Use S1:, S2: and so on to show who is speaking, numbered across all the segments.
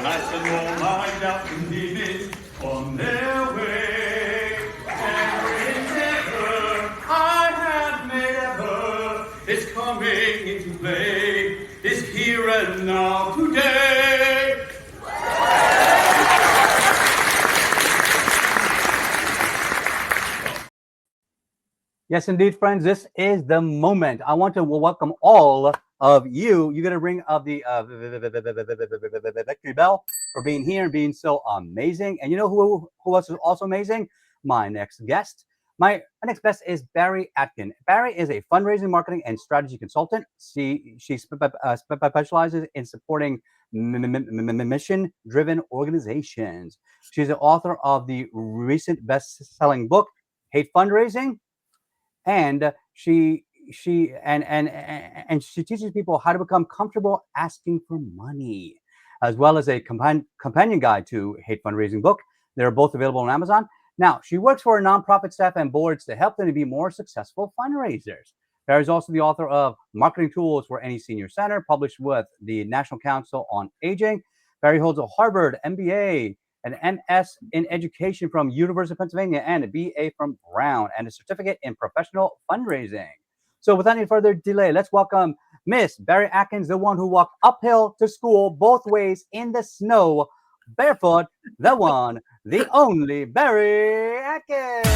S1: And I said, no, my doubt and demons on their way. Every endeavor I have made ever is coming into play, is here and now today.
S2: Yes, indeed, friends. This is the moment. I want to welcome all of you. You're going to ring of the victory bell for being here and being so amazing. And you know who else is also amazing? My next guest. My next guest is Barrie Atkin. Barrie is a fundraising, marketing, and strategy consultant. She specializes in supporting mission-driven organizations. She's the author of the recent best-selling book, Hate Fundraising. And she teaches people how to become comfortable asking for money, as well as a companion guide to Hate Fundraising book. They're both available on Amazon. Now, she works for nonprofit staff and boards to help them to be more successful fundraisers. Barrie is also the author of Marketing Tools for Any Senior Center, published with the National Council on Aging. Barrie holds a Harvard MBA, an MS in education from University of Pennsylvania, and a BA from Brown, and a certificate in professional fundraising. So without any further delay, let's welcome Miss Barrie Atkins, the one who walked uphill to school both ways in the snow, barefoot, the one, the only Barrie Atkins.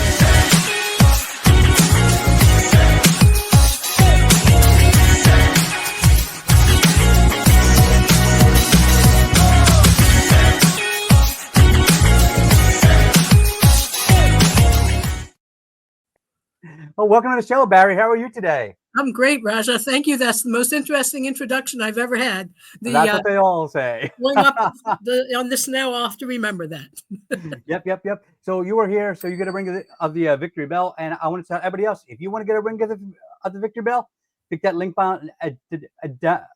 S2: Well, welcome to the show, Barrie. How are you today?
S3: I'm great, Raja. Thank you. That's the most interesting introduction I've ever had.
S2: That's what they all say.
S3: Going up on the snow, I'll have to remember that.
S2: Yep. So you were here, so you get a ring of the victory bell, and I want to tell everybody else, if you want to get a ring of the victory bell, click that link down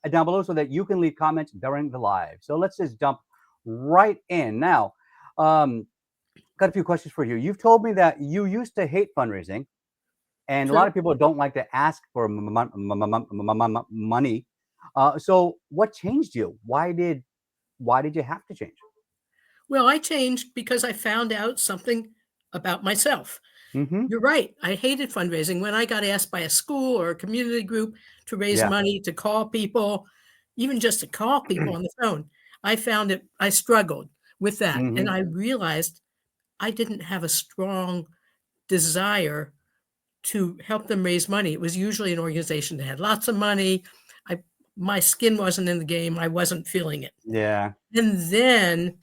S2: below so that you can leave comments during the live. So let's just jump right in. Now, got a few questions for you. You've told me that you used to hate fundraising. And a lot of people don't like to ask for money. So what changed you? Why did you have to change?
S3: Well, I changed because I found out something about myself.
S2: Mm-hmm.
S3: You're right. I hated fundraising. When I got asked by a school or a community group to raise money, to call people, even just to call people on the phone, I found it, I struggled with that.
S2: Mm-hmm.
S3: And I realized I didn't have a strong desire to help them raise money. It was usually an organization that had lots of money. My skin wasn't in the game. I wasn't feeling it.
S2: Yeah.
S3: And then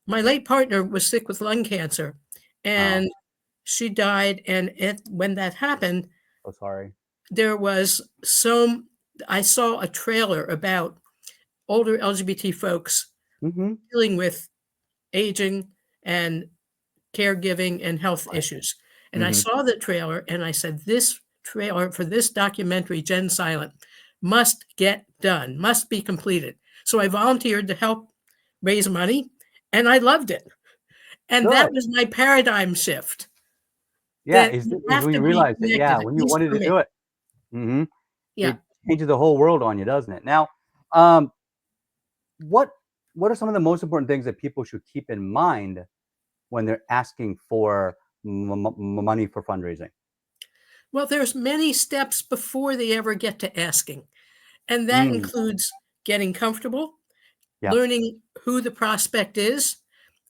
S3: my late partner was sick with lung cancer, and she died. And when that happened,
S2: oh, sorry.
S3: There was I saw a trailer about older LGBT folks dealing with aging and caregiving and health issues. And I saw the trailer and I said, this trailer for this documentary, Gen Silent, must get done, must be completed. So I volunteered to help raise money and I loved it. And that was my paradigm shift.
S2: Yeah, is when you realize it. Yeah, when you wanted to do it. Mm-hmm.
S3: Yeah.
S2: It changes the whole world on you, doesn't it? Now, what are some of the most important things that people should keep in mind when they're asking for money for fundraising?
S3: Well, there's many steps before they ever get to asking. And that includes getting comfortable, learning who the prospect is,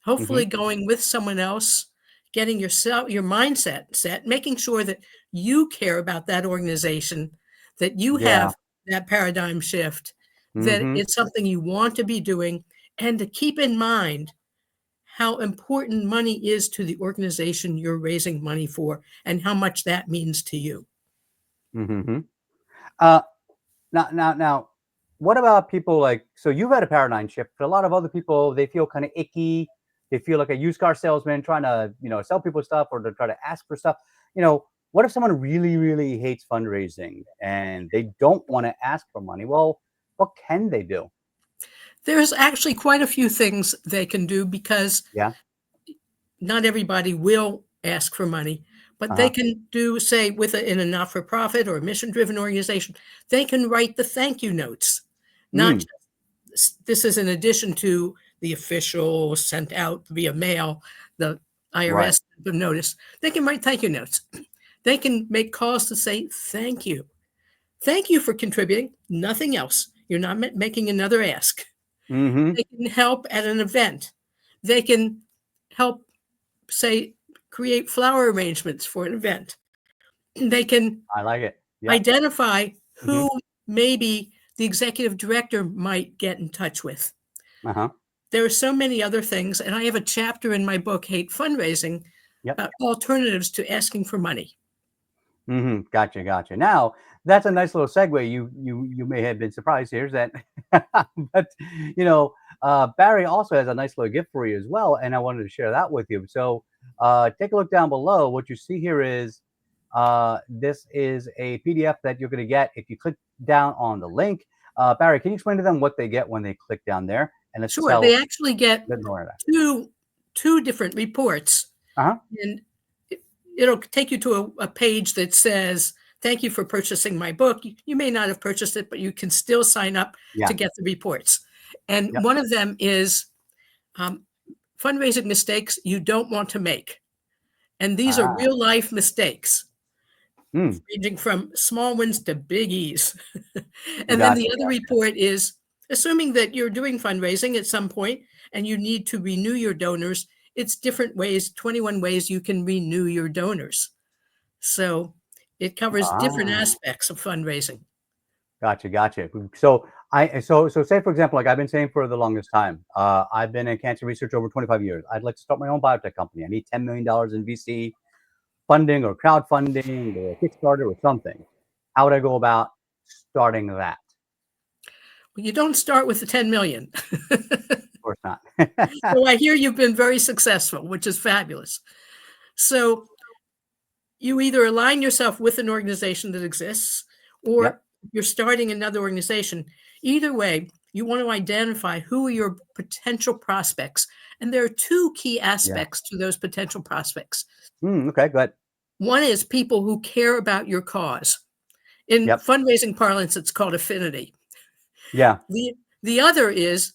S3: hopefully going with someone else, getting your mindset set, making sure that you care about that organization, that you have that paradigm shift, that it's something you want to be doing, and to keep in mind how important money is to the organization you're raising money for and how much that means to you.
S2: Now, what about people like, so you've had a paradigm shift, but a lot of other people, they feel kind of icky. They feel like a used car salesman trying to, sell people stuff or to try to ask for stuff. What if someone really, really hates fundraising and they don't want to ask for money? Well, what can they do?
S3: There's actually quite a few things they can do because not everybody will ask for money, but they can do, say, in a not-for-profit or a mission-driven organization, they can write the thank you notes. Not just, this is in addition to the official sent out via mail, the
S2: Right.
S3: IRS notice. They can write thank you notes. They can make calls to say thank you. Thank you for contributing. Nothing else. You're not making another ask.
S2: Mm-hmm.
S3: They can help at an event. They can help, say, create flower arrangements for an event. They can
S2: I like it. Yeah.
S3: identify
S2: Mm-hmm.
S3: who maybe the executive director might get in touch with.
S2: Uh-huh.
S3: There are so many other things, and I have a chapter in my book, Hate Fundraising,
S2: Yep.
S3: about alternatives to asking for money.
S2: Mm-hmm. Gotcha. Now that's a nice little segue. You may have been surprised here that, but Barrie also has a nice little gift for you as well, and I wanted to share that with you. So take a look down below. What you see here is this is a PDF that you're going to get if you click down on the link. Barrie, can you explain to them what they get when they click down there? And let's
S3: Sure,
S2: tell
S3: they actually get
S2: a bit more of that.
S3: two different reports,
S2: Uh-huh.
S3: and it'll take you to a page that says, thank you for purchasing my book. You may not have purchased it, but you can still sign up
S2: Yeah.
S3: to get the reports. And
S2: Yep.
S3: one of them is fundraising mistakes you don't want to make. And these are
S2: Ah.
S3: real life mistakes,
S2: Mm.
S3: ranging from small ones to biggies. And then
S2: Gotcha.
S3: the other report is, assuming that you're doing fundraising at some point and you need to renew your donors, it's different ways, 21 ways you can renew your donors. So it covers different
S2: Ah.
S3: aspects of fundraising.
S2: Gotcha. So say for example, like I've been saying for the longest time, I've been in cancer research over 25 years. I'd like to start my own biotech company. I need $10 million in VC funding or crowdfunding or Kickstarter or something. How would I go about starting that?
S3: Well, you don't start with the 10 million.
S2: Of course not.
S3: So I hear you've been very successful, which is fabulous. So you either align yourself with an organization that exists
S2: Yep.
S3: or you're starting another organization. Either way, you want to identify who are your potential prospects. And there are two key
S2: Yeah.
S3: aspects to those potential prospects.
S2: Okay, good.
S3: One is people who care about your cause. In
S2: Yep.
S3: fundraising parlance, it's called affinity.
S2: Yeah.
S3: The other is,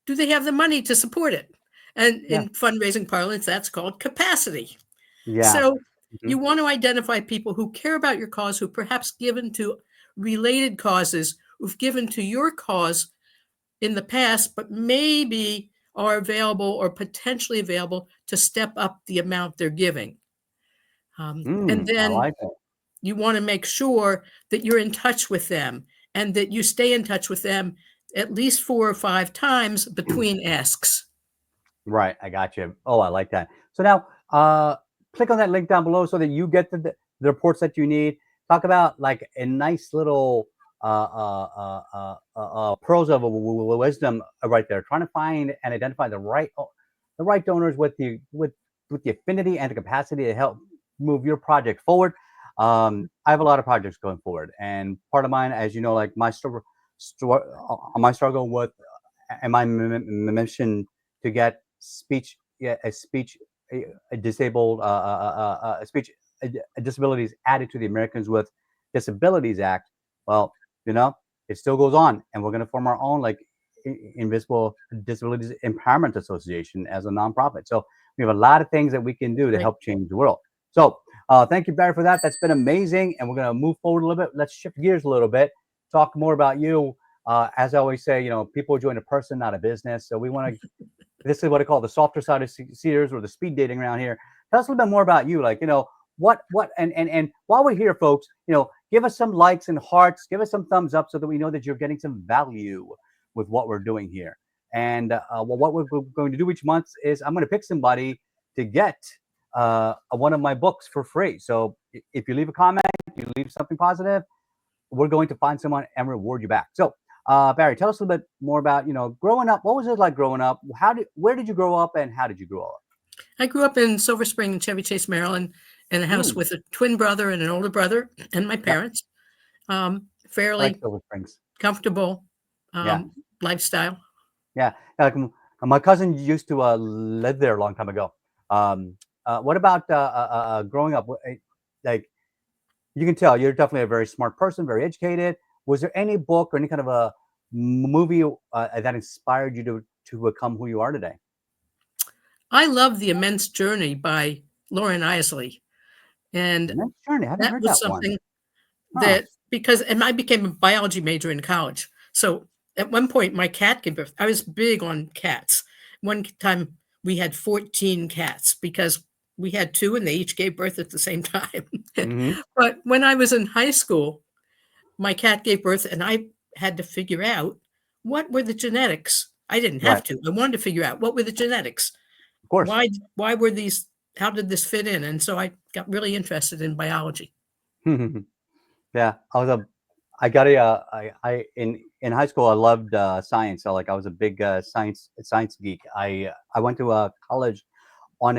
S3: do they have the money to support it? And
S2: Yeah.
S3: in fundraising parlance, that's called capacity.
S2: Yeah.
S3: So you
S2: Mhm.
S3: want to identify people who care about your cause, who perhaps given to related causes, who've given to your cause in the past, but maybe are available or potentially available to step up the amount they're giving. And
S2: I
S3: then
S2: like it.
S3: you want to make sure that you're in touch with them and that you stay in touch with them at least 4 or 5 times between asks.
S2: Right, I got you. Oh, I like that. So now, click on that link down below so that you get the reports that you need. Talk about like a nice little pearls of wisdom right there. Trying to find and identify the right donors with the affinity and the capacity to help move your project forward. I have a lot of projects going forward, and part of mine, as you know, like my struggle with and my mission to get a disabled speech disabilities added to the Americans with Disabilities Act. Well, you know, it still goes on, and we're going to form our own like Invisible Disabilities Empowerment Association as a nonprofit. So we have a lot of things that we can do to
S3: Right.
S2: help change the world. So thank you, Barrie, for that. That's been amazing, and we're going to move forward a little bit. Let's shift gears a little bit. Talk more about you. As I always say, people join a person, not a business. So we want to. This is what I call the softer side of Sears or the speed dating around here. Tell us a little bit more about you. Like, and while we're here, folks, give us some likes and hearts, give us some thumbs up so that we know that you're getting some value with what we're doing here. And what we're going to do each month is I'm going to pick somebody to get one of my books for free. So if you leave a comment, you leave something positive, we're going to find someone and reward you back. So, Barrie, tell us a little bit more about, growing up. What was it like growing up? Where did you grow up and how did you grow up?
S3: I grew up in Silver Spring and Chevy Chase, Maryland, in a house with a twin brother and an older brother and my
S2: Yep.
S3: parents.
S2: I like
S3: Fairly
S2: Silver Springs.
S3: comfortable
S2: Yeah.
S3: lifestyle.
S2: Yeah. Like, my cousin used to live there a long time ago. What about growing up? Like, you can tell you're definitely a very smart person, very educated. Was there any book or any kind of a movie that inspired you to become who you are today?
S3: I love The Immense Journey by Lauren Isley. And
S2: Immense Journey. I haven't
S3: that
S2: heard
S3: was
S2: that one.
S3: something
S2: Huh.
S3: and I became a biology major in college. So at one point, my cat gave birth. I was big on cats. One time we had 14 cats because we had two and they each gave birth at the same time.
S2: Hmm.
S3: But when I was in high school, my cat gave birth and I had to figure out what were the genetics. I didn't
S2: Right.
S3: have to. I wanted to figure out what were the genetics.
S2: Of course.
S3: Why were these how did this fit in? And so I got really interested in biology.
S2: Yeah, I got a, in high school, I loved science. So like I was a big science geek. I went to college on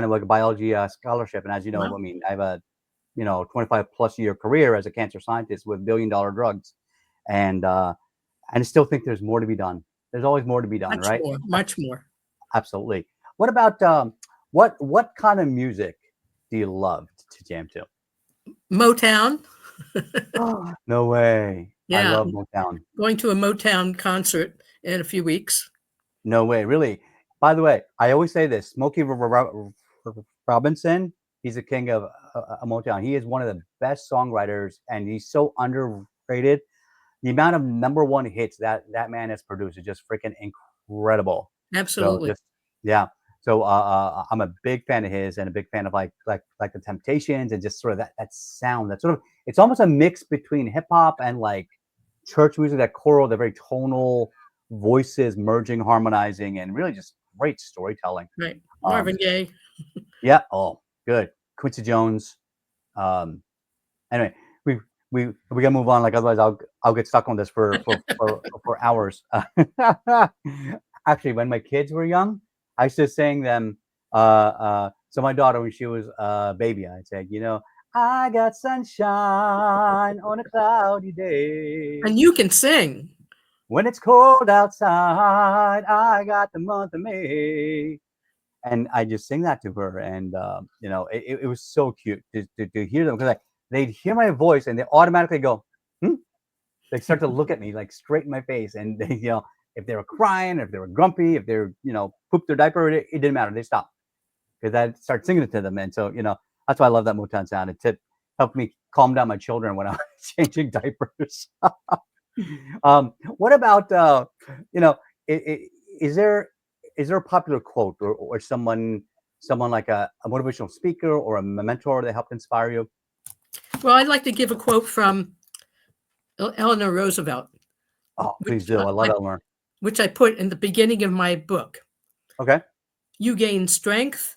S2: like a biology scholarship, and as you know,
S3: Wow,
S2: I mean, I have a 25 plus year career as a cancer scientist with billion-dollar drugs, and I still think there's more to be done. There's always more to be done, right?
S3: much more.
S2: Absolutely. What about what kind of music do you love to jam to?
S3: Motown.
S2: No way. I
S3: Yeah,
S2: love Motown.
S3: going to a Motown concert in a few weeks.
S2: No way, really. By the way, I always say this: Smokey Robinson, he's the king of Motown. He is one of the best songwriters, and he's so underrated. The amount of number one hits that man has produced is just freaking incredible. So
S3: Absolutely.
S2: just yeah. So I'm a big fan of his, and a big fan of like the Temptations, and just sort of that sound. That sort of it's almost a mix between hip hop and like church music. That choral, the very tonal voices merging, harmonizing, and really just great storytelling.
S3: Right.
S2: Um,
S3: Marvin Gaye.
S2: yeah. Oh, good. Quincy Jones. Um, anyway, we we gotta move on. Like otherwise, I'll get stuck on this for hours. Actually, when my kids were young, I used to sing them. So my daughter, when she was a baby, I'd say, I got sunshine on a cloudy day.
S3: And you can sing.
S2: When it's cold outside, I got the month of May. And I just sing that to her, and it was so cute to hear them because they'd hear my voice and they automatically go, hmm? They start to look at me like straight in my face, and they, if they were crying, if they were grumpy, if they were, pooped their diaper, it didn't matter. They stopped because I'd start singing it to them, and so that's why I love that Motown sound. It helped me calm down my children when I was changing diapers. What about you know, is there a popular quote or someone like a motivational speaker or a mentor that helped inspire you?
S3: Well, I'd like to give a quote from Eleanor Roosevelt,
S2: Oh, please
S3: which
S2: do. I love Elmer.
S3: which I put in the beginning of my book.
S2: Okay.
S3: You gain strength,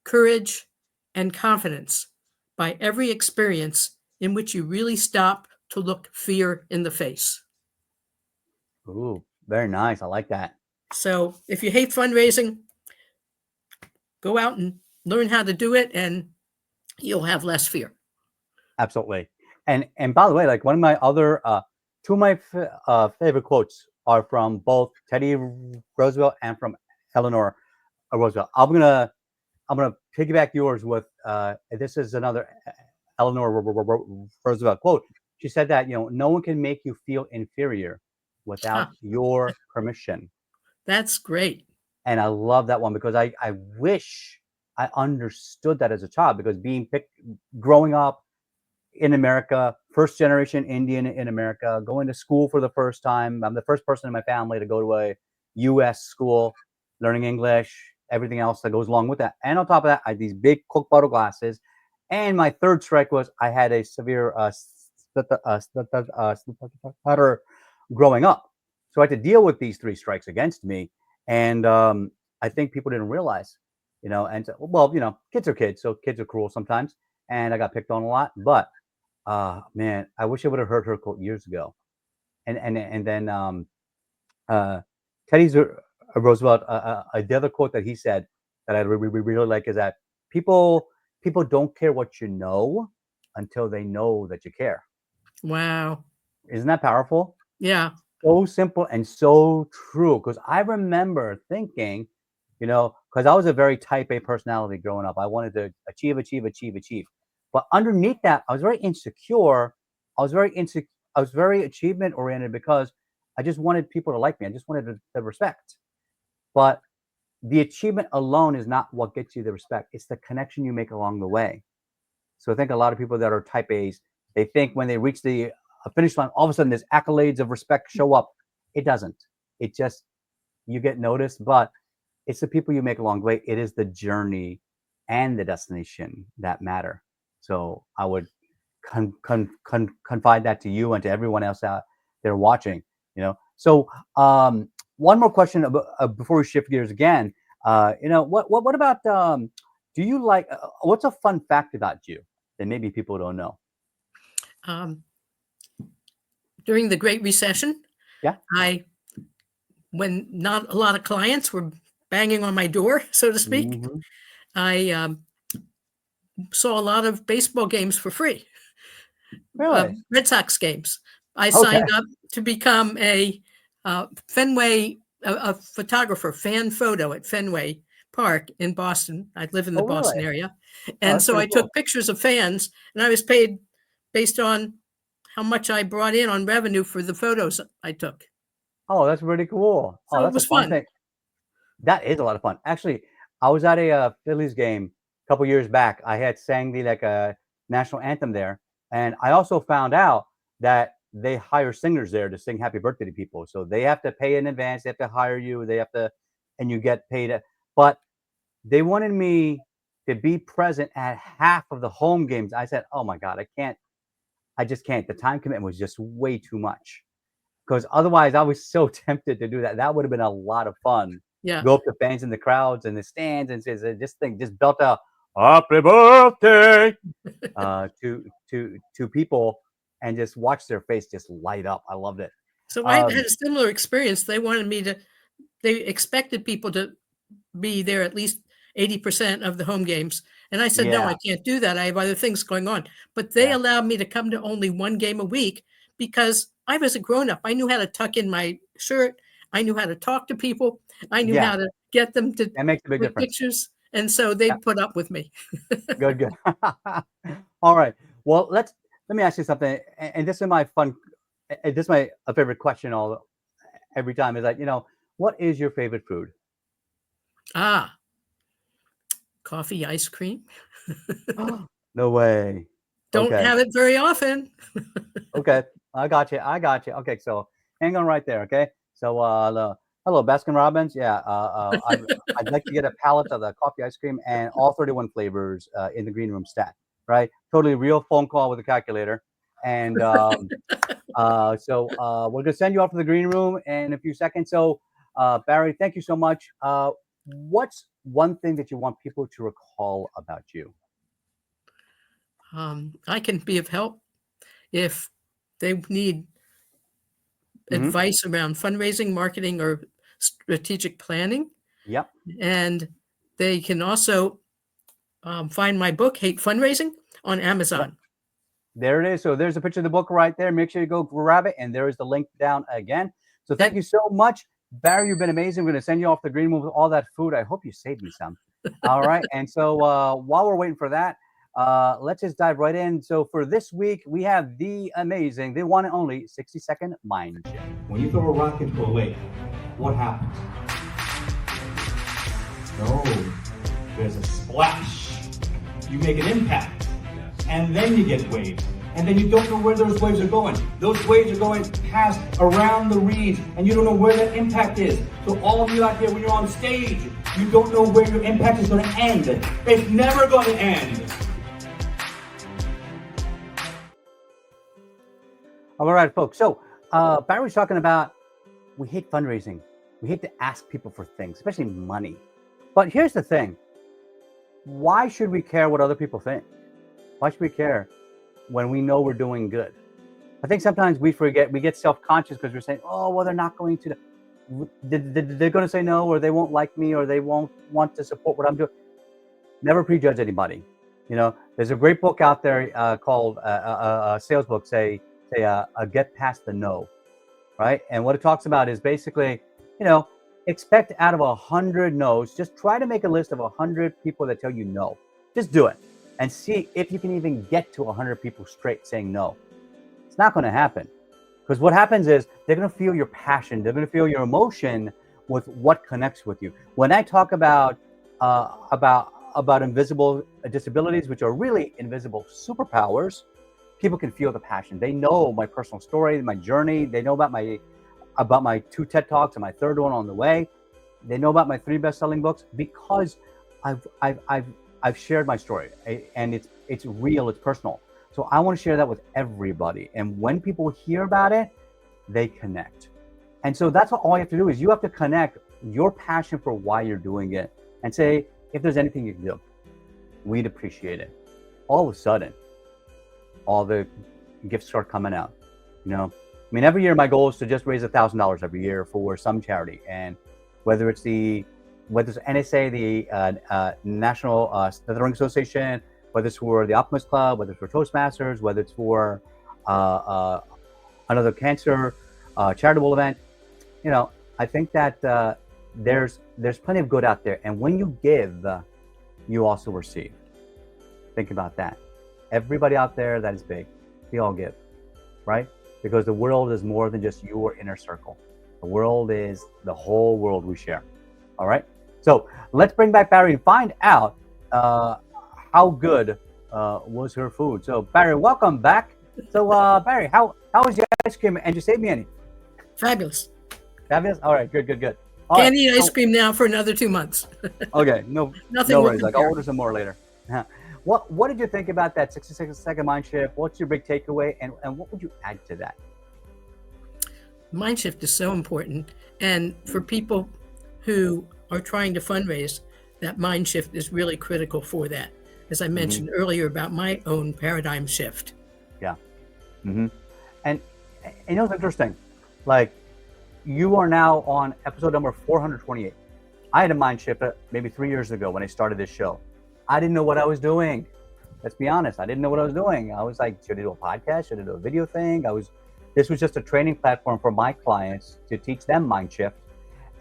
S3: courage, and confidence by every experience in which you really stop to look fear in the face.
S2: Ooh, very nice. I like that.
S3: So if you hate fundraising, go out and learn how to do it, and you'll have less fear.
S2: Absolutely. And by the way, like one of my other two of my favorite quotes are from both Teddy Roosevelt and from Eleanor Roosevelt. I'm gonna piggyback yours with this is another Eleanor Roosevelt quote. She said that no one can make you feel inferior
S3: Huh,
S2: without your permission.
S3: that's great.
S2: And I love that one because I wish I understood that as a child because being picked growing up in America, first generation Indian in America, going to school for the first time. I'm the first person in my family to go to a US school, learning English, everything else that goes along with that. And on top of that, I had these big Coke bottle glasses. And my third strike was I had a severe stutter growing up. So I had to deal with these three strikes against me. And I think people didn't realize, and well, kids are kids. So kids are cruel sometimes. And I got picked on a lot. But man, I wish I would have heard her quote years ago. And then uh, Teddy Roosevelt, the other quote that he said that I really like is that people don't care what you know until they know that you care.
S3: Wow.
S2: Isn't that powerful?
S3: Yeah.
S2: So simple and so true. Because I remember thinking, because I was a very type A personality growing up. I wanted to achieve, achieve, achieve, achieve. But underneath that, I was very insecure. I was very insecure. I was very achievement oriented because I just wanted people to like me. I just wanted the respect. But the achievement alone is not what gets you the respect. It's the connection you make along the way. So I think a lot of people that are type A's, they think when they reach the finish line, all of a sudden there's accolades of respect show up. It doesn't. It just, you get noticed, but it's the people you make along the way. It is the journey and the destination that matter. So I would confide that to you and to everyone else out there watching. So one more question before we shift gears again. What about do you like what's a fun fact about you that maybe people don't know?
S3: Um, during the Great Recession,
S2: Yeah.
S3: When not a lot of clients were banging on my door, so to speak, I saw a lot of baseball games for free.
S2: Really?
S3: Red Sox games. I
S2: Okay.
S3: signed up to become a Fenway, a photographer, fan photo at Fenway Park in Boston. I live in the Boston
S2: Really?
S3: area.
S2: Oh,
S3: And
S2: that's
S3: so I
S2: pretty cool.
S3: took pictures of fans, and I was paid based on how much I brought in on revenue for the photos I took.
S2: Oh, that's really cool.
S3: So
S2: Oh,
S3: it
S2: that's a
S3: was
S2: fun
S3: fun.
S2: thing. That is a lot of fun. Actually, I was at a Phillies game a couple years back. I had sang the national anthem there, and I also found out that they hire singers there to sing "Happy Birthday" to people. So they have to pay in advance. They have to hire you. They have to, and you get paid. But they wanted me to be present at half of the home games. I said, "Oh my God, I can't. I just can't. The time commitment was just way too much." Because otherwise, I was so tempted to do that. That would have been a lot of fun.
S3: Yeah.
S2: Go up to fans in the crowds and the stands and just belt out "Happy Birthday" to people and just watch their face just light up. I loved it.
S3: So I had a similar experience. They wanted me to, they expected people to be there at least 80% of the home games. And I said, no,
S2: Yeah,
S3: I can't do that. I have other things going on. But they
S2: yeah,
S3: allowed me to come to only one game a week because I was a grown up. I knew how to tuck in my shirt. I knew how to talk to people. I knew
S2: yeah.
S3: how to get them to
S2: That makes a big
S3: take
S2: difference.
S3: pictures. And so they
S2: Yeah,
S3: put up with me.
S2: good, good. All right. Well, let me ask you something. And this is my fun. And this is my a favorite question every time is like, what is your favorite food?
S3: Ah, coffee, ice cream.
S2: No way.
S3: Don't
S2: Okay.
S3: have it very often.
S2: Okay. I got you. I got you. Okay. So hang on right there. Okay. So, hello, Baskin Robbins. Yeah. I'd like to get a pallet of the coffee ice cream and all 31 flavors in the green room stack. Right. Totally real phone call with a calculator. And we're going to send you off to the green room in a few seconds. So, Barrie, thank you so much. What's one thing that you want people to recall about you?
S3: I can be of help if they need
S2: Hmm.
S3: advice around fundraising, marketing, or strategic planning.
S2: Yep.
S3: And they can also find my book, Hate Fundraising, on
S2: Yep.
S3: Amazon.
S2: There it is. So there's a picture of the book right there. Make sure you go grab it. And there is the link down again. So thank
S3: And
S2: you so much, Barrie. You've been amazing. We're going to send you off the green room with all that food. I hope you saved me some. All right. And so while we're waiting for that, let's just dive right in. So for this week, we have the amazing, the one and only 60-second mind check.
S1: When you throw a rock into a lake, what happens? No, there's a splash. You make an impact, and then you get waves. And then you don't know where those waves are going. Those waves are going past around the reeds, and you don't know where that impact is. So all of you out there, when you're on stage, you don't know where your impact is going to end. It's never going to end.
S2: All right, folks. So Barrie's talking about we hate fundraising. We hate to ask people for things, especially money. But here's the thing. Why should we care what other people think? Why should we care when we know we're doing good? I think sometimes we forget, we get self-conscious because we're saying, oh, well, they're not going to, they're going to say no, or they won't like me, or they won't want to support what I'm doing. Never prejudge anybody. There's a great book out there called a sales book, say Get Past the No, right? And what it talks about is basically, expect out of 100 no's, just try to make a list of 100 people that tell you no. Just do it and see if you can even get to 100 people straight saying no. It's not going to happen, because what happens is they're going to feel your passion. They're going to feel your emotion with what connects with you. When I talk about invisible disabilities, which are really invisible superpowers, people can feel the passion. They know my personal story, my journey. They know about my 2 TED Talks and my 3rd one on the way. They know about my 3 best-selling books because I've shared my story, and it's real, it's personal. So I want to share that with everybody. And when people hear about it, they connect. And so that's all you have to do is you have to connect your passion for why you're doing it and say, if there's anything you can do, we'd appreciate it. All of a sudden, all the gifts start coming out. I mean, every year my goal is to just raise $1,000 every year for some charity, and whether it's NSA, the National Stuttering Association, whether it's for the Optimist Club, whether it's for Toastmasters, whether it's for another cancer charitable event. I think that there's plenty of good out there, and when you give, you also receive. Think about that. Everybody out there that is big, we all give, right? Because the world is more than just your inner circle. The world is the whole world we share. All right. So let's bring back Barrie and find out how good was her food. So Barrie, welcome back. So Barrie, how was your ice cream? And you saved me any?
S3: Fabulous.
S2: Fabulous. All right. Good. All
S3: Can't eat ice cream now for another 2 months.
S2: Okay. No worries. Like, I'll order some more later. What did you think about that 60-second mind shift? What's your big takeaway? And what would you add to that?
S3: Mind shift is so important. And for people who are trying to fundraise, that mind shift is really critical for that. As I mentioned earlier about my own paradigm shift.
S2: Yeah. And it's interesting. Like, you are now on episode number 428. I had a mind shift maybe 3 years ago when I started this show. I didn't know what I was doing. Let's be honest. I didn't know what I was doing. I was like, should I do a podcast? Should I do a video thing? This was just a training platform for my clients to teach them mind shift.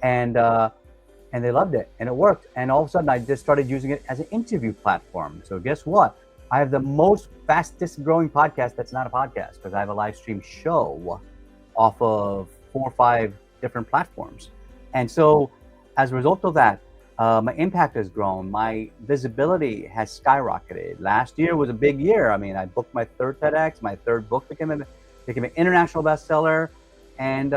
S2: And they loved it and it worked. And all of a sudden I just started using it as an interview platform. So guess what? I have the most fastest growing podcast that's not a podcast, because I have a live stream show off of 4 or 5 different platforms. And so as a result of that, my impact has grown. My visibility has skyrocketed. Last year was a big year. I mean, I booked my 3rd TEDx. My 3rd book became an international bestseller. And,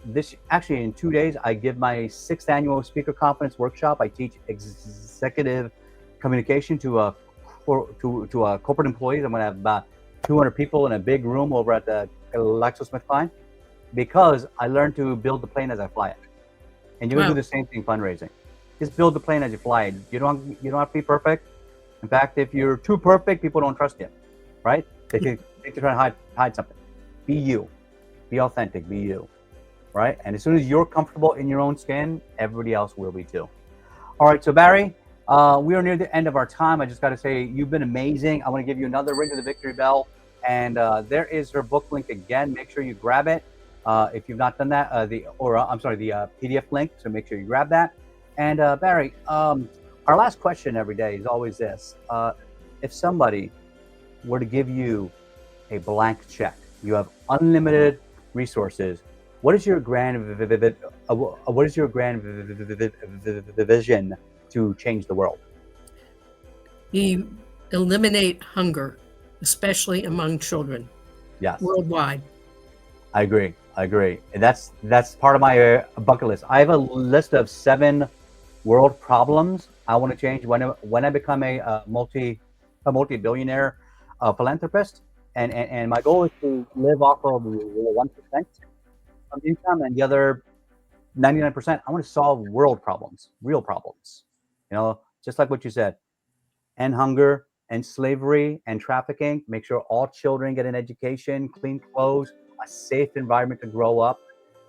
S2: this actually in 2 days, I give my 6th annual speaker confidence workshop. I teach executive communication to corporate employees. I'm going to have about 200 people in a big room over at the GlaxoSmithKline, because I learned to build the plane as I fly it. And you're going to do the same thing fundraising. Just build the plane as you fly it. You don't have to be perfect. In fact, if you're too perfect, people don't trust you, right? They think you're trying to hide something. Be you. Be authentic. Be you, right? And as soon as you're comfortable in your own skin, everybody else will be too. All right, so Barrie, we are near the end of our time. I just got to say, you've been amazing. I want to give you another ring to the victory bell. And there is her book link again. Make sure you grab it. If you've not done that, the PDF link. So make sure you grab that. And Barrie, our last question every day is always this: if somebody were to give you a blank check, you have unlimited resources, what is your grand vision to change the world?
S3: You eliminate hunger, especially among children.
S2: Yes.
S3: Worldwide.
S2: I agree. And that's part of my bucket list. I have a list of 7 world problems I want to change when I become a multi-billionaire philanthropist. And my goal is to live off of 1% of income, and the other 99%, I want to solve world problems, real problems. Just like what you said: end hunger, end slavery, and trafficking. Make sure all children get an education, clean clothes, a safe environment to grow up.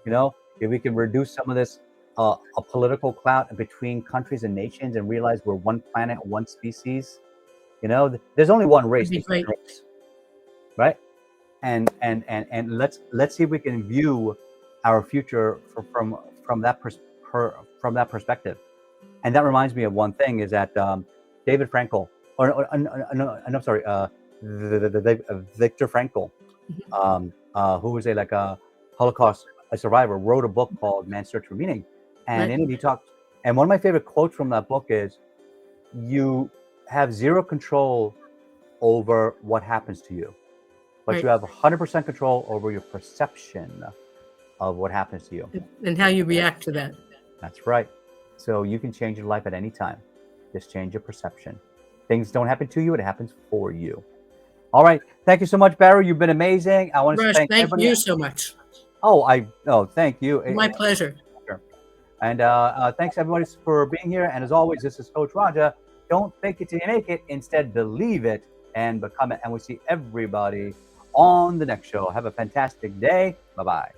S2: If we can reduce some of this a political clout between countries and nations, and realize we're one planet, one species. There's only one race. Right? And let's see if we can view our future from that perspective. And that reminds me of one thing: is that David Frankl, Viktor Frankl, who was a Holocaust survivor, wrote a book called Man's Search for Meaning. And in it, he talked. And one of my favorite quotes from that book is, "You have zero control over what happens to you, but you have 100% control over your perception of what happens to you
S3: and how you react to that."
S2: That's right. So you can change your life at any time. Just change your perception. Things don't happen to you; it happens for you. All right. Thank you so much, Barrie. You've been amazing. I want to
S3: Rush,
S2: thank
S3: thank
S2: everybody.
S3: you so much.
S2: Thank you.
S3: My pleasure.
S2: And thanks everybody for being here. And as always, this is Coach Raja. Don't fake it till you make it. Instead, believe it and become it. And we'll see everybody on the next show. Have a fantastic day. Bye-bye.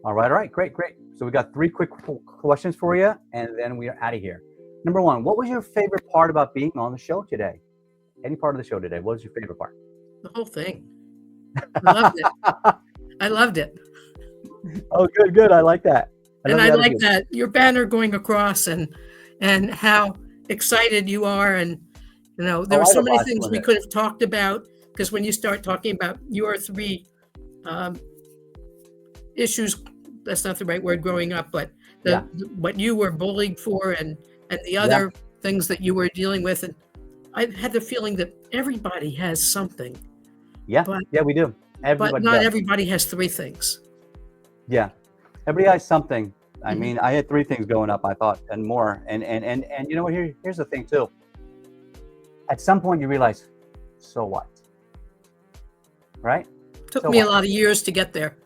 S2: All right, great. So we got 3 quick questions for you, and then we are out of here. Number 1, what was your favorite part about being on the show today? Any part of the show today? What was your favorite part?
S3: The whole thing. I loved it. I loved it.
S2: Oh, good. I like that.
S3: I like that your banner going across and how excited you are, and there were so many things we could have talked about, because when you start talking about your 3 issues, that's not the right word, growing up, but what you were bullied for, and the other things that you were dealing with, and I had the feeling that everybody has something.
S2: Yeah, we do.
S3: But not everybody has 3 things.
S2: Yeah, everybody has something. I mean, I had 3 things going up, I thought, and more. And you know what? Here's the thing too. At some point, you realize, so what? Right?
S3: Took me a lot of years to get there.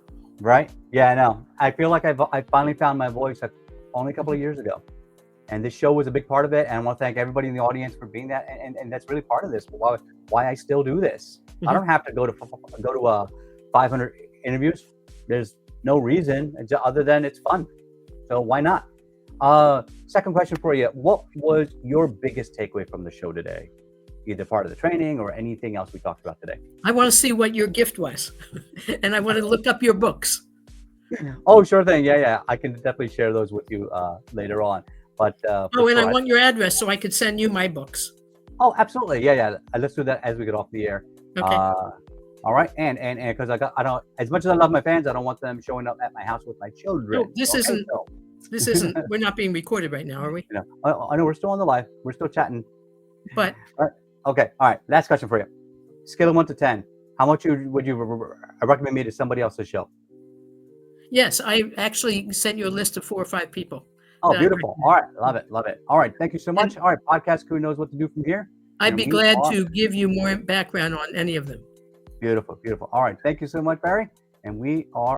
S2: Right? Yeah, I know. I feel like I finally found my voice only a couple of years ago. And this show was a big part of it. And I want to thank everybody in the audience for being that. And that's really part of this, why I still do this. I don't have to go to 500 interviews. There's no reason other than it's fun. So why not? Second question for you. What was your biggest takeaway from the show today? Either part of the training or anything else we talked about today?
S3: I want to see what your gift was. And I want to look up your books.
S2: Oh, sure thing. Yeah. I can definitely share those with you later on. But
S3: I want your address so I could send you my books.
S2: Oh, absolutely. Yeah. Let's do that as we get off the air.
S3: Okay.
S2: All right. And because I don't, as much as I love my fans, I don't want them showing up at my house with my children.
S3: No, this isn't. We're not being recorded right now, are we?
S2: I know we're still on the live. We're still chatting.
S3: But
S2: okay. All right. Last question for you. Scale of 1 to 10. How much would you recommend me to somebody else's show?
S3: Yes, I actually sent you a list of 4 or 5 people.
S2: Oh, beautiful. All right. Love it. All right. Thank you so much. All right. Podcast crew knows what to do from here.
S3: I'd be glad to give you more background on any of them.
S2: Beautiful. All right. Thank you so much, Barrie. And we are